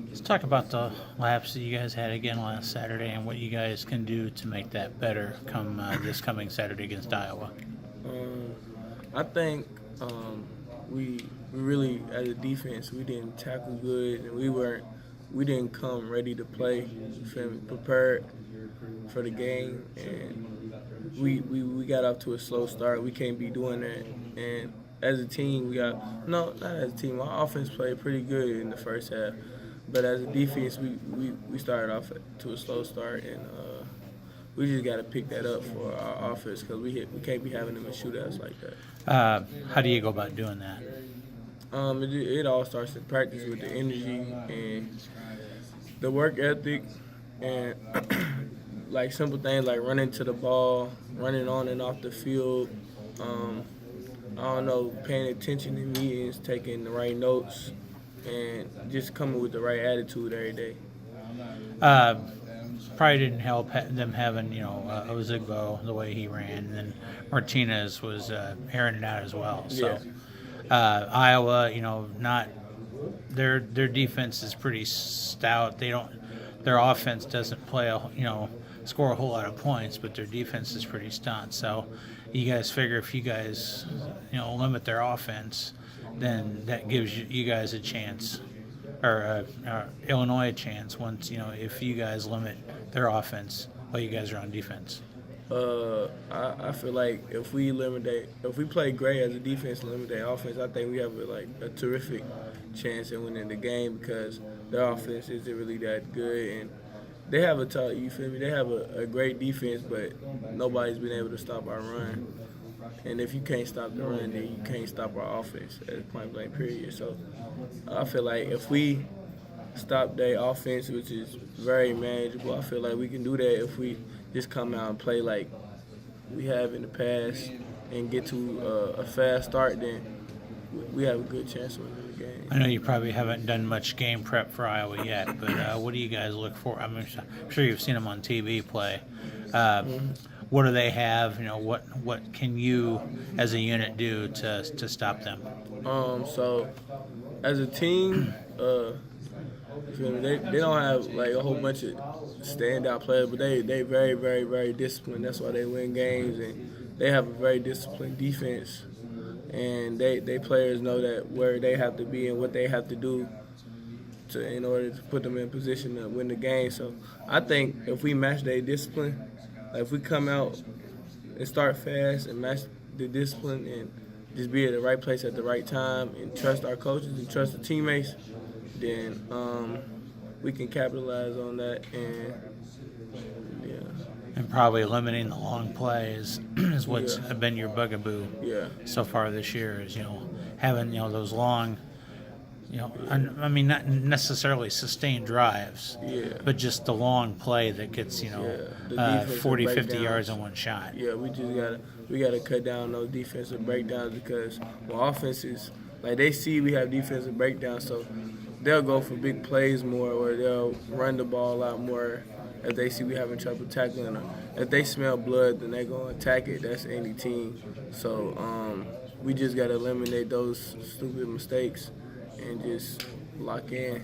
Let's talk about the laps that you guys had again last Saturday and what you guys can do to make that better come this coming Saturday against Iowa. Um, I think we really, as a defense, we didn't tackle good, and we didn't come ready to play, you feel me, prepared for the game, and we got off to a slow start. We can't be doing that, and as a team, we got no, not as a team. Our offense played pretty good in the first half, but as a defense, we started off to a slow start, and we just got to pick that up for our offense because we can't be having them in shootouts like that. How do you go about doing that? It all starts in practice with the energy and the work ethic and like simple things like running to the ball, running on and off the field. Um, I don't know, paying attention in meetings, taking the right notes, and just coming with the right attitude every day. Uh, Probably didn't help them having Ozigbo the way he ran, and then Martinez was airing it out as well. So Iowa, not their defense is pretty stout. Their offense doesn't score a whole lot of points, but their defense is pretty stout. So you guys figure if you guys limit their offense, then that gives you guys a chance, or Illinois a chance once if you guys limit their offense while you guys are on defense. I feel like if we play great as a defense and limit their offense, I think we have a terrific chance at winning the game because their offense isn't really that good and they have you feel me? They have a great defense, but nobody's been able to stop our run. And if you can't stop the run, then you can't stop our offense at point blank period. So I feel like if we stop their offense, which is very manageable, I feel like we can do that if we just come out and play like we have in the past and get to a fast start, then we have a good chance of winning the game. I know you probably haven't done much game prep for Iowa yet, but what do you guys look for? I'm sure you've seen them on TV play. What do they have? What can you, as a unit, do to stop them? So as a team, they don't have like a whole bunch of standout players, but they very, very, very disciplined. That's why they win games, and they have a very disciplined defense. And they players know that where they have to be and what they have to do in order to put them in position to win the game. So I think if we match their discipline, like if we come out and start fast and match the discipline and just be at the right place at the right time and trust our coaches and trust the teammates, then we can capitalize on that And probably limiting the long plays is what's been your bugaboo so far this year. Is having those long, I mean not necessarily sustained drives, but just the long play that gets 40, 50 yards in one shot. Yeah, we gotta cut down those defensive breakdowns because offense is like they see we have defensive breakdowns, so they'll go for big plays more or they'll run the ball out more if they see we having trouble tackling them. If they smell blood, then they're going to attack it. That's any team. So we just got to eliminate those stupid mistakes and just lock in.